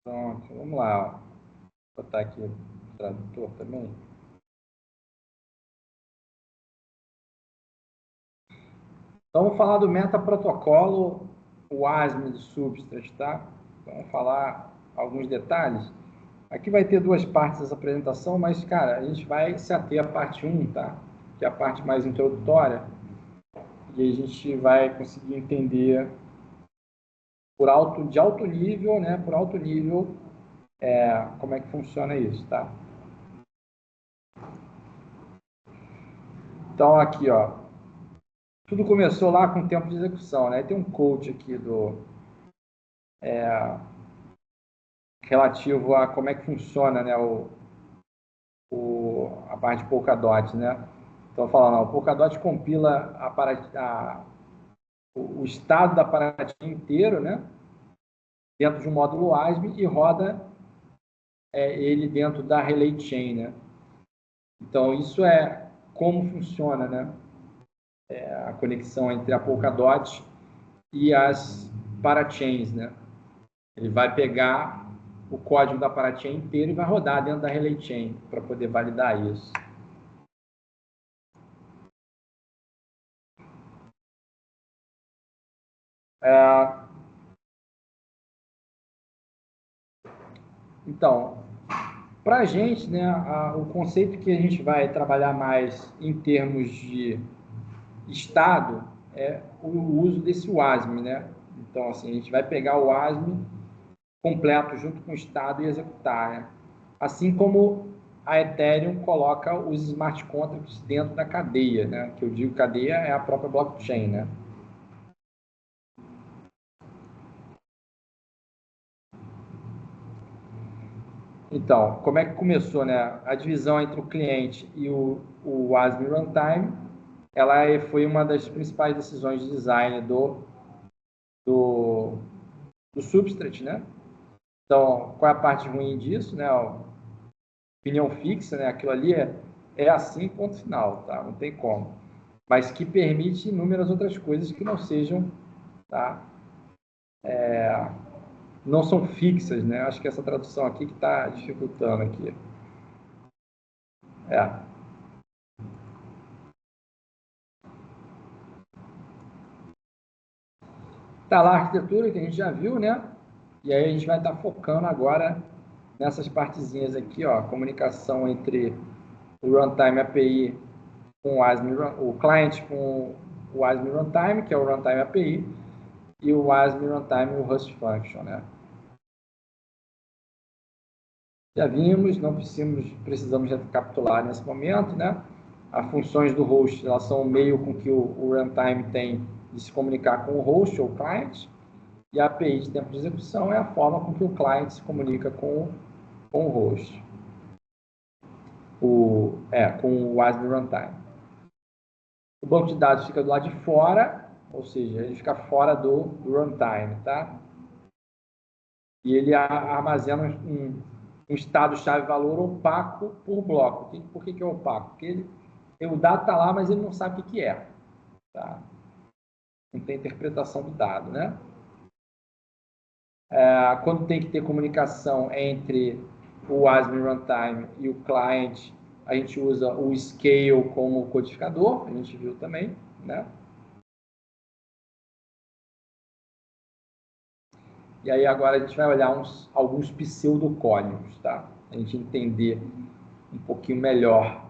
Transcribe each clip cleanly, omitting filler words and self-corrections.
Pronto, vamos lá. Ó. Vou botar aqui o tradutor também. Então, vamos falar do metaprotocolo, o WASM do Substrat, tá? Então, vamos falar alguns detalhes. Aqui vai ter duas partes dessa apresentação, mas, cara, a gente vai se ater à parte 1, tá? Que é a parte mais introdutória. E aí a gente vai conseguir entender de alto nível, né? Por alto nível, como é que funciona isso, tá? Então, aqui, ó. Tudo começou lá com o tempo de execução, né? Tem um code aqui relativo a como é que funciona, né? A parte de Polkadot, né? Então, falando, o Polkadot compila o estado da paradigma inteiro, né? Dentro de um módulo WASM e roda ele dentro da Relay Chain, né? Então, isso é como funciona, né? A conexão entre a Polkadot e as parachains, né? Ele vai pegar o código da parachain inteiro e vai rodar dentro da Relay Chain para poder validar isso. Então, para a gente, né, o conceito que a gente vai trabalhar mais em termos de estado é o uso desse WASM, né? Então, assim, a gente vai pegar o WASM completo junto com o estado e executar, né? Assim como a Ethereum coloca os smart contracts dentro da cadeia, né? Que eu digo cadeia é a própria blockchain, né? Então, como é que começou, né? A divisão entre o cliente e o WASM Runtime, ela foi uma das principais decisões de design do, do Substrat, né? Então, qual é a parte ruim disso, né? Opinião fixa, né? Aquilo ali é assim, ponto final, tá? Não tem como. Mas que permite inúmeras outras coisas que não sejam, tá? Não são fixas, né? Acho que essa tradução aqui que está dificultando aqui. Tá lá a arquitetura que a gente já viu, né? E aí a gente vai estar focando agora nessas partezinhas aqui, ó, comunicação entre o Runtime API com o ASM, o client com o ASM Runtime, que é o Runtime API, e o ASM Runtime, o Rust Function, né? Já vimos, não precisamos recapitular nesse momento, né? As funções do host, elas são o meio com que o runtime tem de se comunicar com o host ou client, e a API de tempo de execução é a forma com que o client se comunica com o host, com o ASM Runtime. O banco de dados fica do lado de fora, ou seja, ele fica fora do runtime, tá? E ele armazena um estado-chave valor opaco por bloco. Por que é opaco? Porque o dado está lá, mas ele não sabe o que é. Tá? Não tem interpretação do dado, né? Quando tem que ter comunicação entre o ASM Runtime e o client, a gente usa o Scale como codificador, a gente viu também, né? E aí agora a gente vai olhar alguns pseudocódigos, tá? A gente entender um pouquinho melhor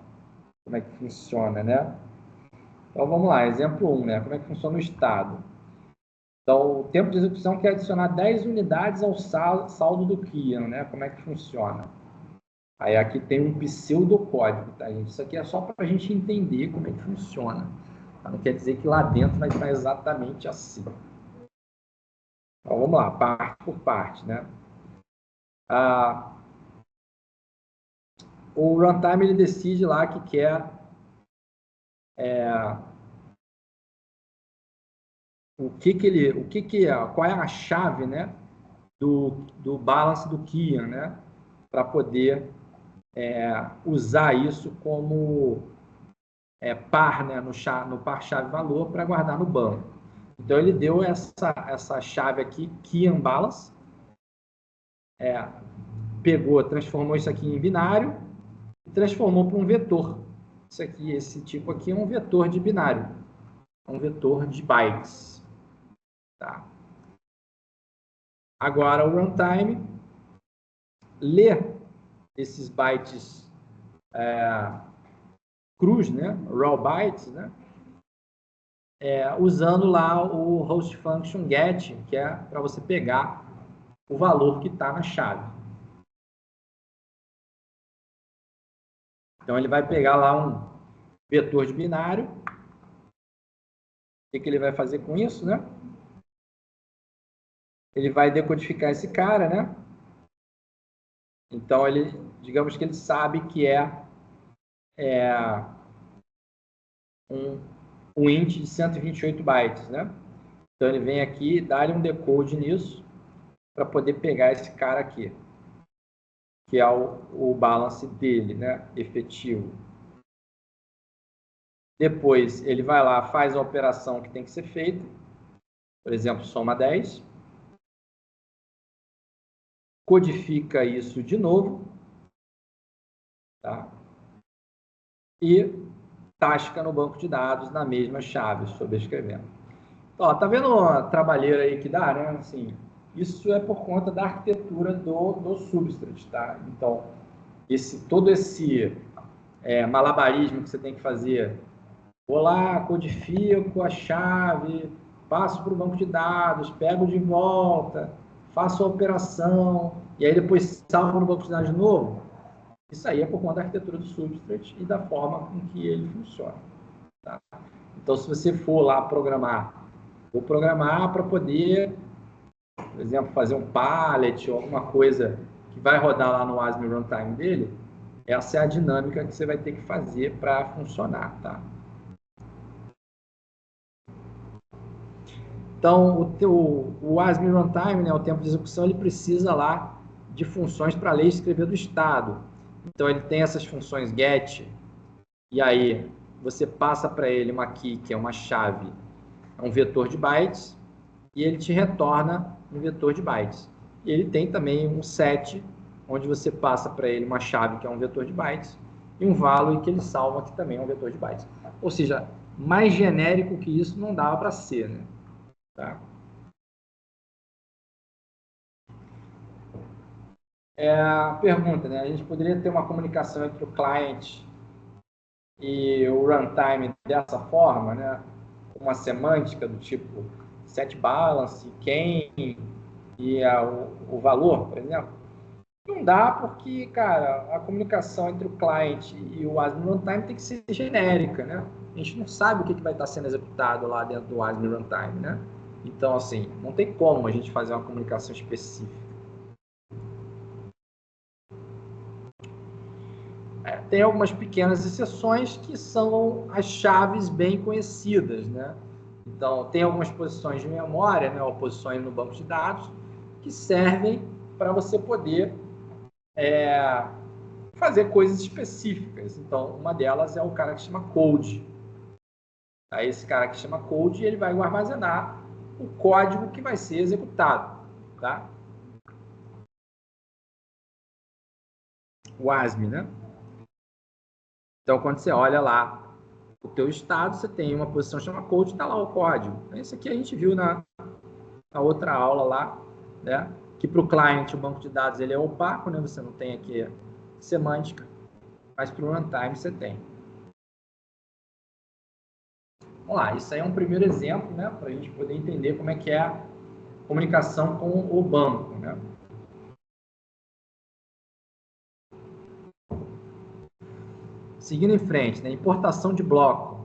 como é que funciona, né? Então vamos lá, exemplo 1, né? Como é que funciona o estado? Então, o tempo de execução quer adicionar 10 unidades ao saldo do Kian, né? Como é que funciona? Aí aqui tem um pseudocódigo, tá, gente? Isso aqui é só para a gente entender como é que funciona. Não quer dizer que lá dentro vai estar exatamente assim. Então, vamos lá, parte por parte, né? O runtime ele decide lá que quer qual é a chave, né, do balance do Kian, né, para poder usar isso como par, né, no par chave valor para guardar no banco. Então ele deu essa chave aqui, Kian balance, transformou isso aqui em binário e transformou para um vetor. Isso aqui, esse tipo aqui é um vetor de binário, um vetor de bytes. Tá? Agora o runtime lê esses bytes crus, né? Raw bytes, né? Usando lá o host function get, que é para você pegar o valor que está na chave. Então ele vai pegar lá um vetor de binário. O que ele vai fazer com isso, né? Ele vai decodificar esse cara, né? Então digamos que ele sabe que é um int de 128 bytes, né? Então ele vem aqui, dá-lhe um decode nisso para poder pegar esse cara aqui, que é o balance dele, né? Efetivo. Depois ele vai lá, faz a operação que tem que ser feita, por exemplo, soma 10, codifica isso de novo, tá? E tasca no banco de dados na mesma chave, sobrescrevendo. Ó, tá vendo a trabalheira aí que dá, né? Assim, isso é por conta da arquitetura do Substrat, tá? Então, todo esse malabarismo que você tem que fazer, vou lá, codifico a chave, passo para o banco de dados, pego de volta, faço a operação, e aí depois salvo no banco de dados de novo, isso aí é por conta da arquitetura do Substrat e da forma com que ele funciona. Tá? Então, se você for lá vou programar para poder, por exemplo, fazer um pallet ou alguma coisa que vai rodar lá no ASM Runtime dele, essa é a dinâmica que você vai ter que fazer para funcionar. Tá? Então, o ASM Runtime, né, o tempo de execução, ele precisa lá de funções para ler e escrever do estado. Então, ele tem essas funções get, e aí você passa para ele uma key, que é uma chave, um vetor de bytes, e ele te retorna um vetor de bytes. E ele tem também um set, onde você passa para ele uma chave, que é um vetor de bytes, e um value que ele salva, que também é um vetor de bytes. Ou seja, mais genérico que isso não dava para ser, né? Tá? A pergunta, né? A gente poderia ter uma comunicação entre o client e o runtime dessa forma, né? Uma semântica do tipo set balance, quem e o valor, por exemplo. Não dá porque, cara, a comunicação entre o client e o ASM Runtime tem que ser genérica, né? A gente não sabe o que vai estar sendo executado lá dentro do ASM Runtime, né? Então, assim, não tem como a gente fazer uma comunicação específica. Tem algumas pequenas exceções que são as chaves bem conhecidas, né? Então, tem algumas posições de memória, né, ou posições no banco de dados, que servem para você poder fazer coisas específicas. Então, uma delas é o cara que chama code. Aí, esse cara que chama code, ele vai armazenar o código que vai ser executado, tá? O ASM, né? Então, quando você olha lá o teu estado, você tem uma posição que chama code, está lá o código. Esse aqui a gente viu na outra aula lá, né? Que para o client o banco de dados ele é opaco, né? Você não tem aqui semântica, mas para o runtime você tem. Vamos lá, isso aí é um primeiro exemplo, né? Para a gente poder entender como é que é a comunicação com o banco, né? Seguindo em frente, né? Importação de bloco.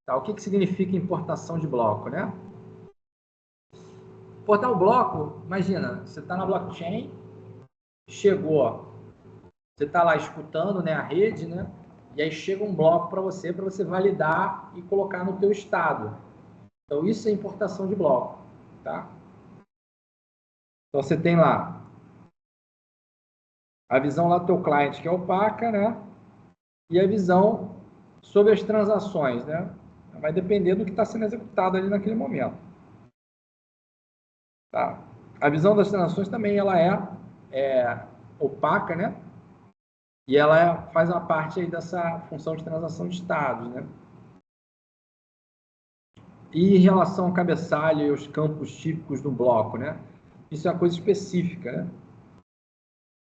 Tá? O que significa importação de bloco, né? Importar o bloco, imagina, você está na blockchain, chegou, você está lá escutando, né, a rede, né? E aí chega um bloco para você validar e colocar no teu estado. Então, isso é importação de bloco, tá? Então, você tem lá a visão lá do teu cliente, que é opaca, né? E a visão sobre as transações, né? Vai depender do que está sendo executado ali naquele momento. Tá? A visão das transações também ela é opaca, né? E ela faz uma parte aí dessa função de transação de estados, né? E em relação ao cabeçalho e os campos típicos do bloco, né? Isso é uma coisa específica, né?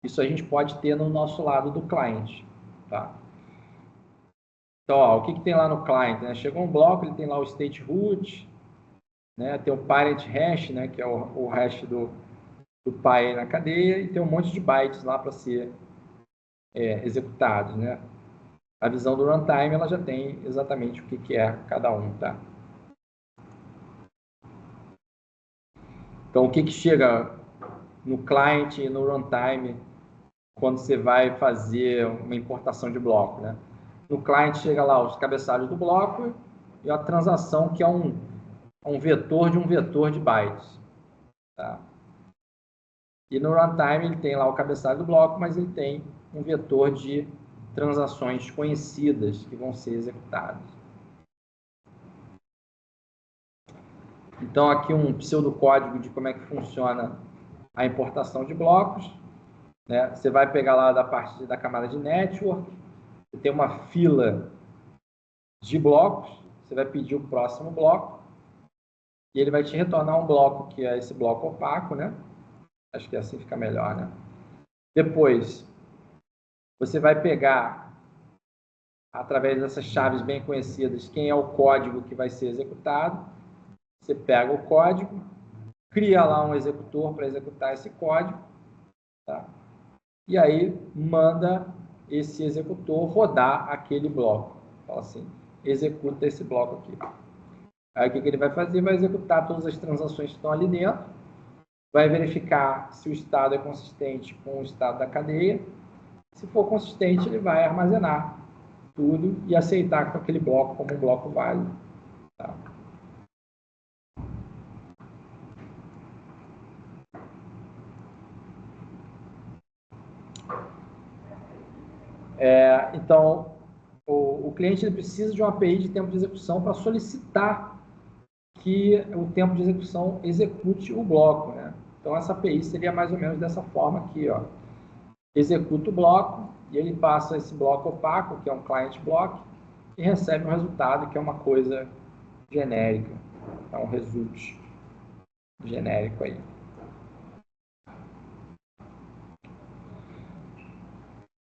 Isso a gente pode ter no nosso lado do cliente, tá? Então, ó, o que tem lá no client, né? Chegou um bloco, ele tem lá o state root, né? Tem o parent hash, né? Que é o hash do pai na cadeia, e tem um monte de bytes lá para ser executados, né? A visão do runtime, ela já tem exatamente o que é cada um, tá? Então, o que chega no client e no runtime quando você vai fazer uma importação de bloco, né? No client chega lá os cabeçalhos do bloco e a transação que é um vetor de um vetor de bytes, tá? E no runtime ele tem lá o cabeçalho do bloco, mas ele tem um vetor de transações conhecidas que vão ser executadas. Então, aqui um pseudocódigo de como é que funciona a importação de blocos, né? Você vai pegar lá da parte da camada de network, você tem uma fila de blocos, você vai pedir o próximo bloco, e ele vai te retornar um bloco que é esse bloco opaco, né? Acho que assim fica melhor, né? Depois, você vai pegar, através dessas chaves bem conhecidas, quem é o código que vai ser executado. Você pega o código, cria lá um executor para executar esse código, tá? E aí manda esse executor rodar aquele bloco. Fala assim, executa esse bloco aqui. Aí o que ele vai fazer? Vai executar todas as transações que estão ali dentro, vai verificar se o estado é consistente com o estado da cadeia. Se for consistente, ele vai armazenar tudo e aceitar com aquele bloco como um bloco válido, tá? Então, o cliente ele precisa de uma API de tempo de execução para solicitar que o tempo de execução execute o bloco, né? Então, essa API seria mais ou menos dessa forma aqui, ó. Executa o bloco e ele passa esse bloco opaco, que é um client block, e recebe um resultado que é uma coisa genérica. É um result genérico aí.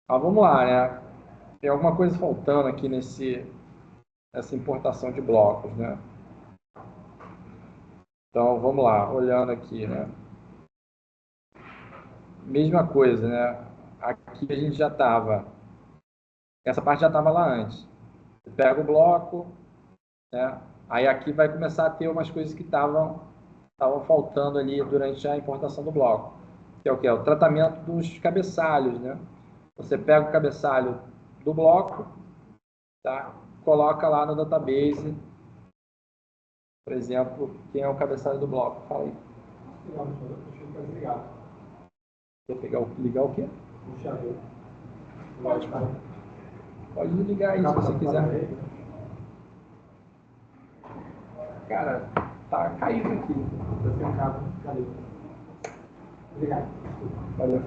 Vamos lá, né? Tem alguma coisa faltando aqui nessa importação de blocos, né? Então, vamos lá, olhando aqui, né? Mesma coisa, né? Aqui a gente já estava... Essa parte já estava lá antes. Você pega o bloco, né? Aí aqui vai começar a ter umas coisas que estavam faltando ali durante a importação do bloco. Que é o quê? O tratamento dos cabeçalhos, né? Você pega o cabeçalho do bloco, tá? Coloca lá no database, por exemplo, quem é o cabeçalho do bloco. Fala aí. Quer ligar o quê? O chaveiro. Pode ligar aí se você quiser. Cara, tá caído aqui. Eu tenho um cabo caído. Obrigado. Valeu.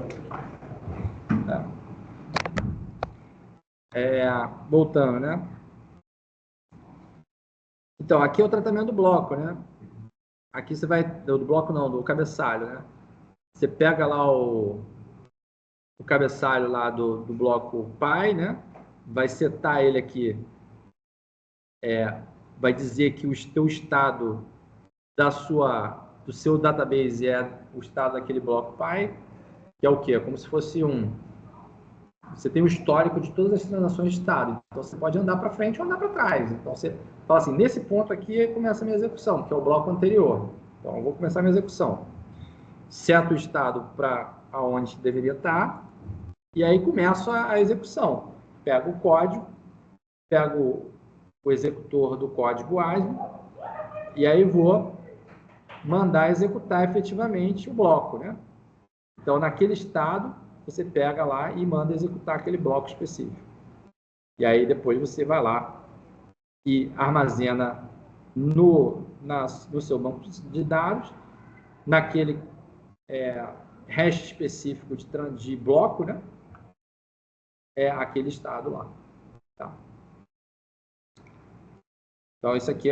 Voltando, né? Então, aqui é o tratamento do bloco, né? Aqui você vai... Do bloco não, do cabeçalho, né? Você pega lá o cabeçalho lá do bloco pai, né? Vai setar ele aqui. Vai dizer que o teu estado do seu database é o estado daquele bloco pai, que é o quê? Como se fosse você tem o histórico de todas as transações de estado. Então, você pode andar para frente ou andar para trás. Então, você fala assim, nesse ponto aqui começa a minha execução, que é o bloco anterior. Então, eu vou começar a minha execução. Seto o estado para onde deveria estar, e aí começo a execução. Pego o código, pego o executor do código ASM, e aí vou mandar executar efetivamente o bloco, né? Então, naquele estado, você pega lá e manda executar aquele bloco específico. E aí, depois você vai lá e armazena no seu banco de dados, naquele hash específico de bloco, né? É aquele estado lá. Tá? Então, isso aqui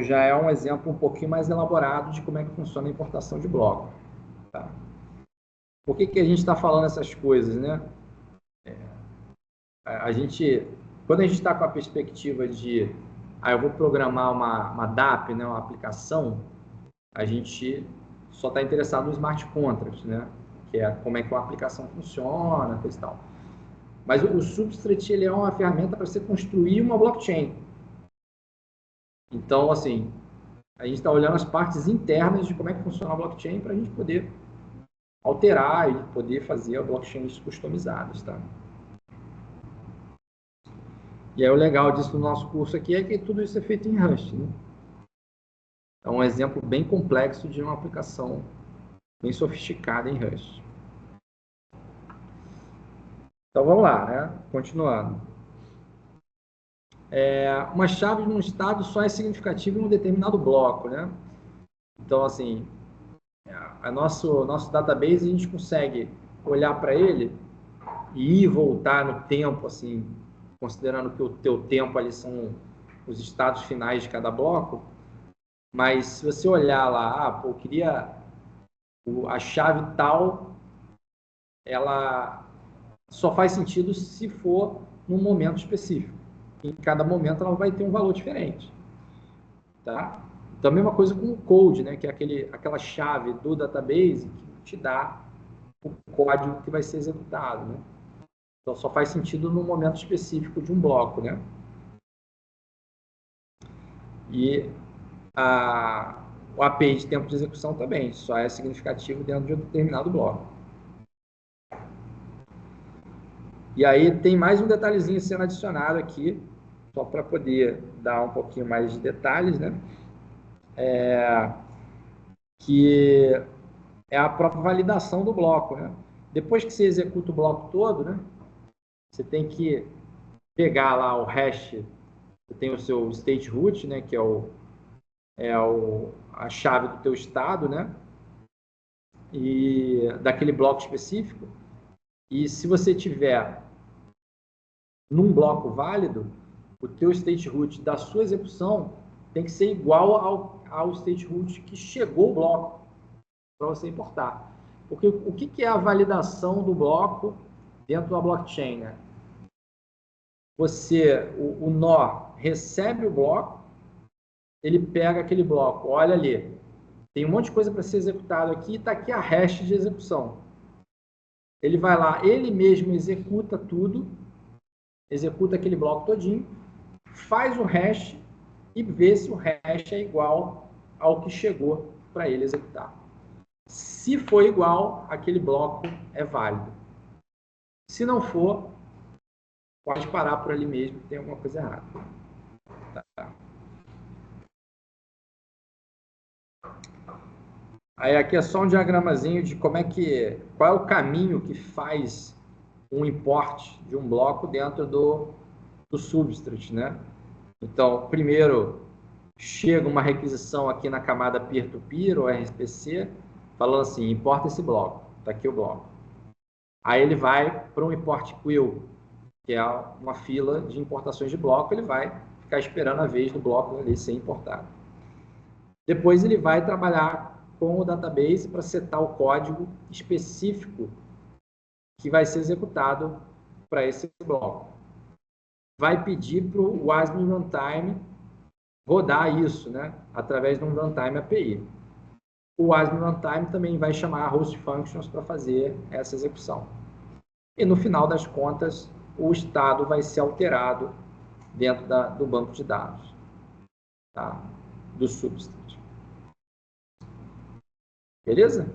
já é um exemplo um pouquinho mais elaborado de como é que funciona a importação de bloco. Tá? Por que a gente está falando essas coisas, né? Quando a gente está com a perspectiva de eu vou programar uma DAP, né, uma aplicação, a gente só está interessado no smart contract, né? Que é como é que uma aplicação funciona, coisa e tal. Mas o Substrate ele é uma ferramenta para você construir uma blockchain. Então, assim, a gente está olhando as partes internas de como é que funciona a blockchain para a gente poder alterar e poder fazer blockchains customizadas, tá? E aí o legal disso no nosso curso aqui é que tudo isso é feito em Rust, né? É um exemplo bem complexo de uma aplicação bem sofisticada em Rust. Então vamos lá, né? Continuando. Uma chave num estado só é significativa em um determinado bloco, né? Então, assim, nosso database, a gente consegue olhar para ele e ir voltar no tempo, assim, considerando que o teu tempo ali são os estados finais de cada bloco, mas se você olhar lá, eu queria a chave tal, ela só faz sentido se for num momento específico. Em cada momento ela vai ter um valor diferente. Tá? Então, a mesma coisa com o code, né? Que é aquela chave do database que te dá o código que vai ser executado. Né? Então, só faz sentido no momento específico de um bloco. Né? E o API de tempo de execução também só é significativo dentro de um determinado bloco. E aí tem mais um detalhezinho sendo adicionado aqui, só para poder dar um pouquinho mais de detalhes, né? Que é a própria validação do bloco, né? Depois que você executa o bloco todo, né? Você tem que pegar lá o hash, você tem o seu state root, né? Que a chave do teu estado, né? E daquele bloco específico. E se você tiver num bloco válido, o teu state root da sua execução tem que ser igual ao state root que chegou o bloco para você importar. Porque o que é a validação do bloco dentro da blockchain? Né? O nó recebe o bloco, ele pega aquele bloco, olha ali, tem um monte de coisa para ser executado aqui, está aqui a hash de execução. Ele vai lá, ele mesmo executa tudo, executa aquele bloco todinho, faz o hash e vê se o hash é igual ao que chegou para ele executar. Se for igual, aquele bloco é válido. Se não for, pode parar por ali mesmo, tem alguma coisa errada. Tá. Aí aqui é só um diagramazinho de qual é o caminho que faz um import de um bloco dentro do Substrate, né? Então, primeiro chega uma requisição aqui na camada peer-to-peer ou RPC, falando assim, importa esse bloco, está aqui o bloco. Aí ele vai para um import queue, que é uma fila de importações de bloco, ele vai ficar esperando a vez do bloco ali ser importado. Depois ele vai trabalhar com o database para setar o código específico que vai ser executado para esse bloco. Vai pedir para o WASM Runtime rodar isso, né, através de um Runtime API. O WASM Runtime também vai chamar a Host Functions para fazer essa execução. E no final das contas, o estado vai ser alterado dentro do banco de dados, tá? Do Substrate. Beleza?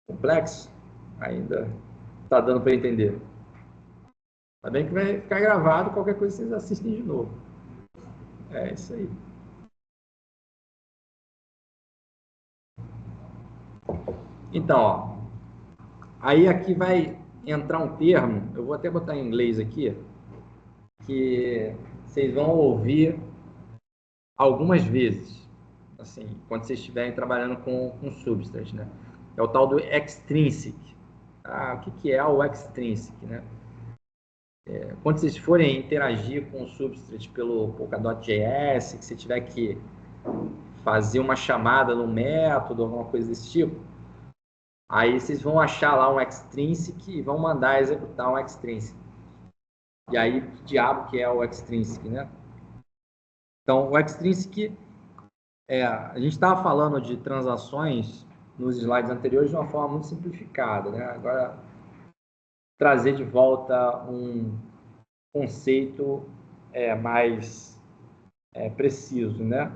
Complexo? Ainda está dando para entender. Tá bem que vai ficar gravado, qualquer coisa vocês assistem de novo. É isso aí. Então, ó, aí aqui vai entrar um termo, eu vou até botar em inglês aqui, que vocês vão ouvir algumas vezes, assim, quando vocês estiverem trabalhando com Substrate, né? é o tal do extrinsic. O que é o extrinsic, né? Quando vocês forem interagir com o Substrate pelo Polkadot.js, que você tiver que fazer uma chamada no método, alguma coisa desse tipo, aí vocês vão achar lá um extrinsic e vão mandar executar um extrinsic. E aí, que diabo que é o extrinsic, né? Então, o extrinsic, a gente estava falando de transações nos slides anteriores de uma forma muito simplificada, né? Agora, trazer de volta um conceito mais preciso, né?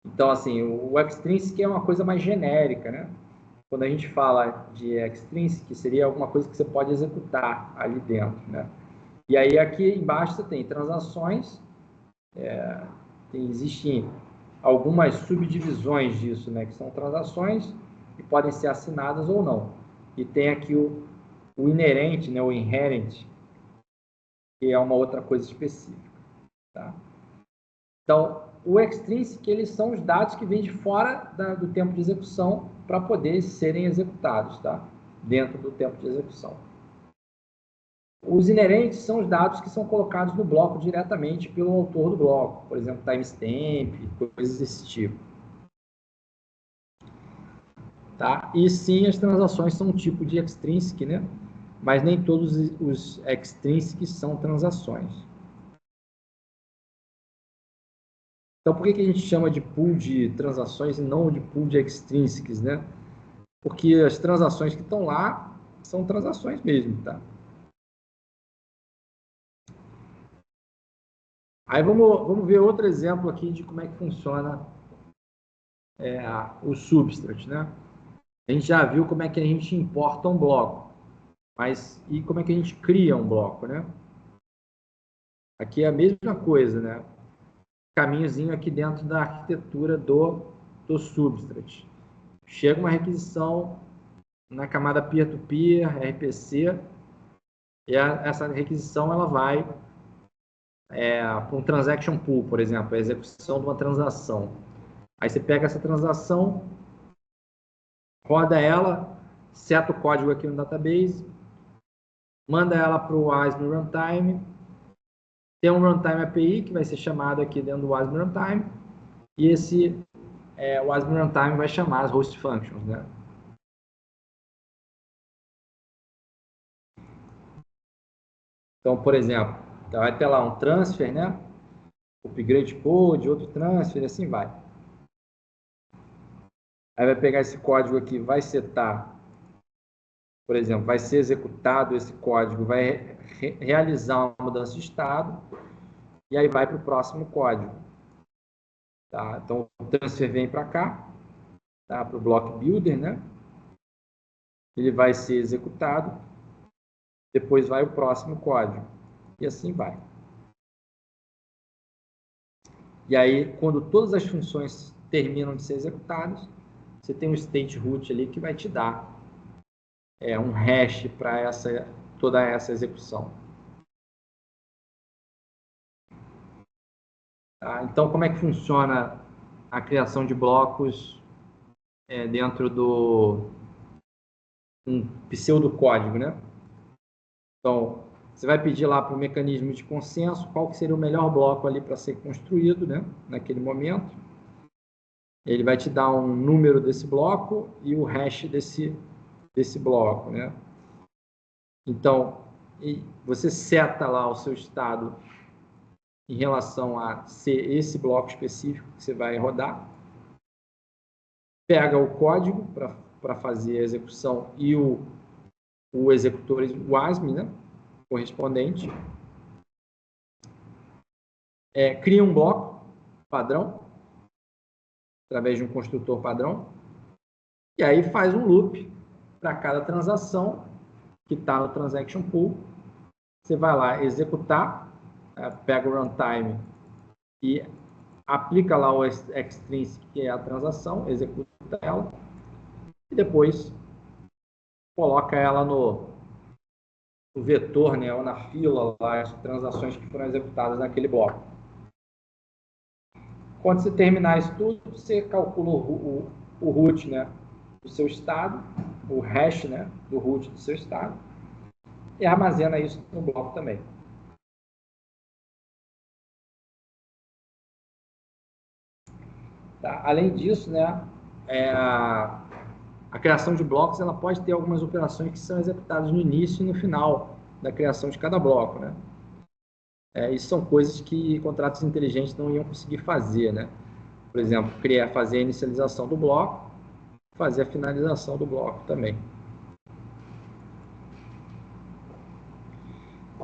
Então, assim, o extrinsic é uma coisa mais genérica, né? Quando a gente fala de extrinsic, seria alguma coisa que você pode executar ali dentro, né? E aí, aqui embaixo, você tem transações, existem algumas subdivisões disso, né? Que são transações que podem ser assinadas ou não. E tem aqui o inerente, né? O inherent, que é uma outra coisa específica, tá? Então, o extrinsic, eles são os dados que vêm de fora do tempo de execução para poder serem executados, tá? Dentro do tempo de execução. Os inerentes são os dados que são colocados no bloco diretamente pelo autor do bloco, por exemplo, timestamp, coisas desse tipo. Tá? E sim, as transações são um tipo de extrinsic, né? Mas nem todos os extrinsics são transações. Então, por que a gente chama de pool de transações e não de pool de extrinsics, né? Porque as transações que estão lá são transações mesmo, tá? Aí vamos ver outro exemplo aqui de como é que funciona o Substrat, né? A gente já viu como é que a gente importa um bloco, mas e como é que a gente cria um bloco, né? Aqui é a mesma coisa, né? Caminhozinho aqui dentro da arquitetura do Substrat. Chega uma requisição na camada peer-to-peer, RPC, e essa requisição ela vai para um transaction pool, por exemplo, a execução de uma transação. Aí você pega essa transação, roda ela, seta o código aqui no database, manda ela para o WASM Runtime, tem um Runtime API que vai ser chamado aqui dentro do WASM Runtime, e esse WASM Runtime vai chamar as host functions, né? Então, por exemplo, vai ter lá um transfer, né? Upgrade code, outro transfer, e assim vai. Aí vai pegar esse código aqui, vai setar, por exemplo, vai ser executado esse código, vai realizar uma mudança de estado, e aí vai para o próximo código. Tá? Então, o transfer vem para cá, tá? Para o block builder, né? Ele vai ser executado, depois vai o próximo código, e assim vai. E aí, quando todas as funções terminam de ser executadas, você tem um state root ali que vai te dar um hash para toda essa execução. Tá? Então, como é que funciona a criação de blocos dentro do um pseudocódigo, né? Então, você vai pedir lá para o mecanismo de consenso qual que seria o melhor bloco ali para ser construído, né? Naquele momento. Ele vai te dar um número desse bloco e o hash desse bloco, né? Então, você seta lá o seu estado em relação a ser esse bloco específico que você vai rodar, pega o código para fazer a execução e o executor WASM, né, correspondente, cria um bloco padrão, através de um construtor padrão, e aí faz um loop para cada transação que está no transaction pool. Você vai lá executar, pega o runtime e aplica lá o extrinsic, que é a transação, executa ela, e depois coloca ela no vetor, né, ou na fila lá, de transações que foram executadas naquele bloco. Quando você terminar isso tudo, você calcula o root, né, do seu estado, o hash, né, do root do seu estado, e armazena isso no bloco também. Tá? Além disso, né, a criação de blocos ela pode ter algumas operações que são executadas no início e no final da criação de cada bloco, né? Isso são coisas que contratos inteligentes não iam conseguir fazer, né? Por exemplo, fazer a inicialização do bloco, fazer a finalização do bloco também.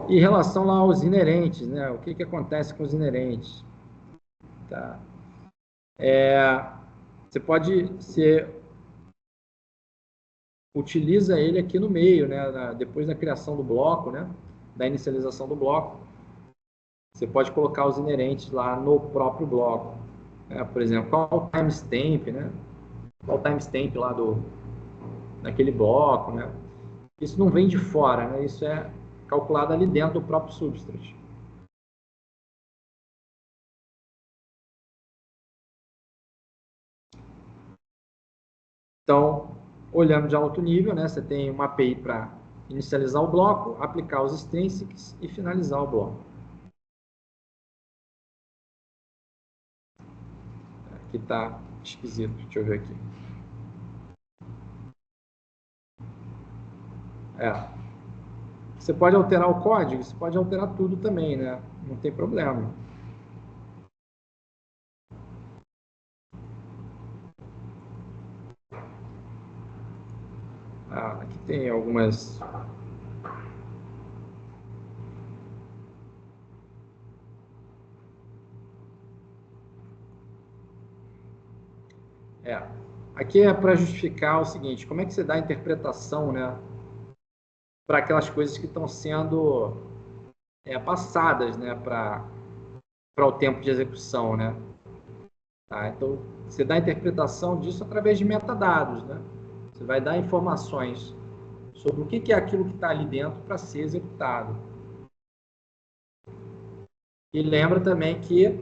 E em relação lá aos inerentes, né? O que acontece com os inerentes? Tá? Você utiliza ele aqui no meio, né? Depois da criação do bloco, né? Da inicialização do bloco, você pode colocar os inerentes lá no próprio bloco. Por exemplo, qual o timestamp, né? Qual o timestamp lá daquele bloco, né? Isso não vem de fora, né? Isso é calculado ali dentro do próprio substrate. Então, olhando de alto nível, né? Você tem uma API para inicializar o bloco, aplicar os strings e finalizar o bloco. Aqui está esquisito, deixa eu ver aqui. Você pode alterar o código, você pode alterar tudo também, né? Não tem problema. Aqui tem algumas... Aqui é para justificar o seguinte, como é que você dá a interpretação, né, para aquelas coisas que estão sendo passadas, né, para o tempo de execução, né? Tá? Então, você dá a interpretação disso através de metadados, né? Você vai dar informações sobre o que é aquilo que está ali dentro para ser executado. E lembra também que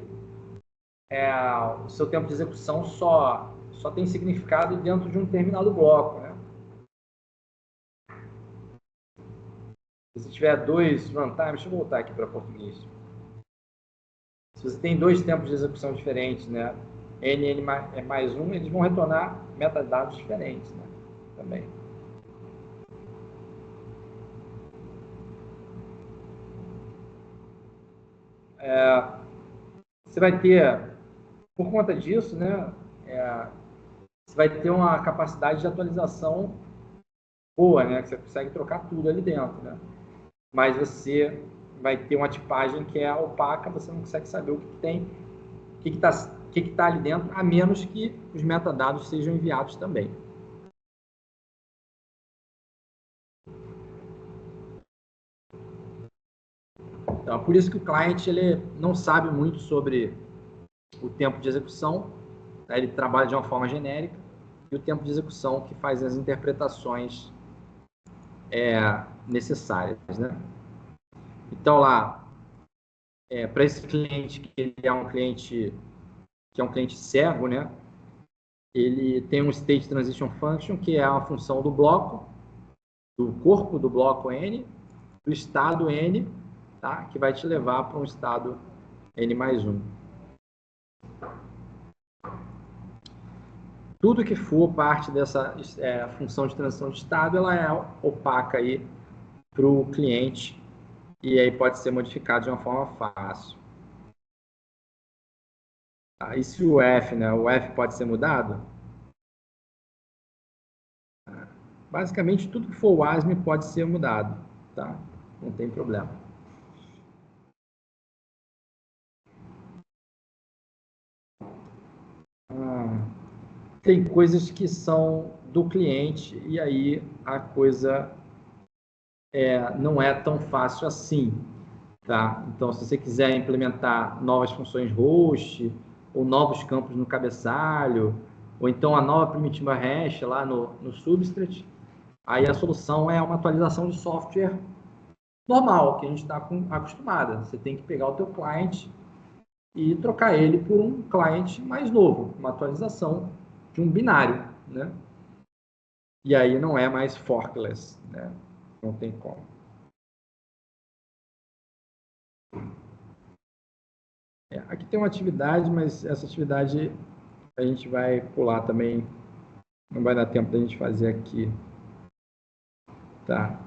o seu tempo de execução só tem significado dentro de um determinado bloco, né? Se tiver dois runtimes, deixa eu voltar aqui para português. Se você tem dois tempos de execução diferentes, né? N mais um, eles vão retornar metadados diferentes, né? Também. Você vai ter, por conta disso, né? Você vai ter uma capacidade de atualização boa, né? Que você consegue trocar tudo ali dentro, né? Mas você vai ter uma tipagem que é opaca, você não consegue saber o que tem, o que está ali dentro, a menos que os metadados sejam enviados também. Então, por isso que o cliente ele não sabe muito sobre o tempo de execução, né? Ele trabalha de uma forma genérica, e o tempo de execução que faz as interpretações necessárias, né? Então, lá, para esse cliente, que ele é um cliente cego, né? Ele tem um State Transition Function, que é a função do bloco, do corpo do bloco N, do estado N, tá? Que vai te levar para um estado N mais 1. Tudo que for parte dessa função de transição de estado, ela é opaca aí para o cliente e aí pode ser modificado de uma forma fácil. E se o F, né? O F pode ser mudado? Basicamente, tudo que for o ASM pode ser mudado, tá? Não tem problema. Tem coisas que são do cliente e aí a coisa não é tão fácil assim, tá? Então, se você quiser implementar novas funções host ou novos campos no cabeçalho, ou então a nova primitiva hash lá no substrate, aí a solução é uma atualização de software normal, que a gente está acostumada. Você tem que pegar o teu cliente e trocar ele por um cliente mais novo, uma atualização de um binário, né? E aí não é mais forkless, né? Não tem como. Aqui tem uma atividade, mas essa atividade a gente vai pular também. Não vai dar tempo da gente fazer aqui. Tá?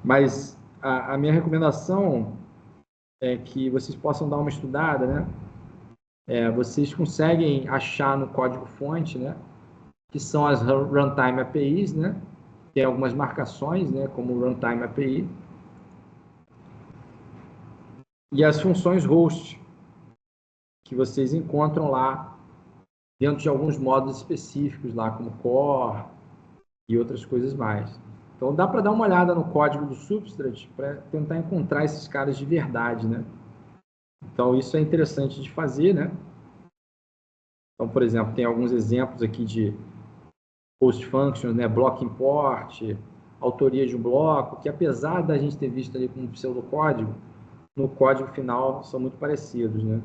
Mas a minha recomendação é que vocês possam dar uma estudada, né? Vocês conseguem achar no código-fonte, né? Que são as Runtime APIs, né? Tem algumas marcações, né? Como Runtime API. E as funções host, que vocês encontram lá dentro de alguns modos específicos, lá como core e outras coisas mais. Então, dá para dar uma olhada no código do Substrate para tentar encontrar esses caras de verdade, né? Então, isso é interessante de fazer, né? Então, por exemplo, tem alguns exemplos aqui de post functions, né? Block import, autoria de um bloco, que apesar da gente ter visto ali como pseudocódigo, no código final são muito parecidos, né?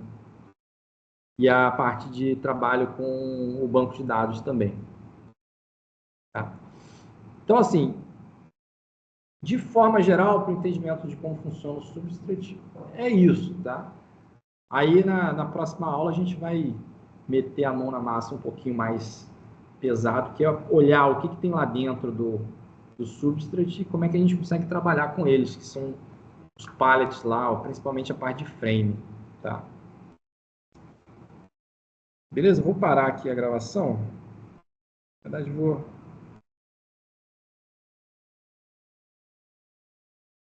E a parte de trabalho com o banco de dados também. Tá? Então, assim, de forma geral, para o entendimento de como funciona o Substrate, é isso, tá? Aí, na próxima aula, a gente vai meter a mão na massa um pouquinho mais pesado, que é olhar o que tem lá dentro do Substrate e como é que a gente consegue trabalhar com eles, que são os pallets lá, principalmente a parte de frame, tá? Beleza? Vou parar aqui a gravação. Na verdade, vou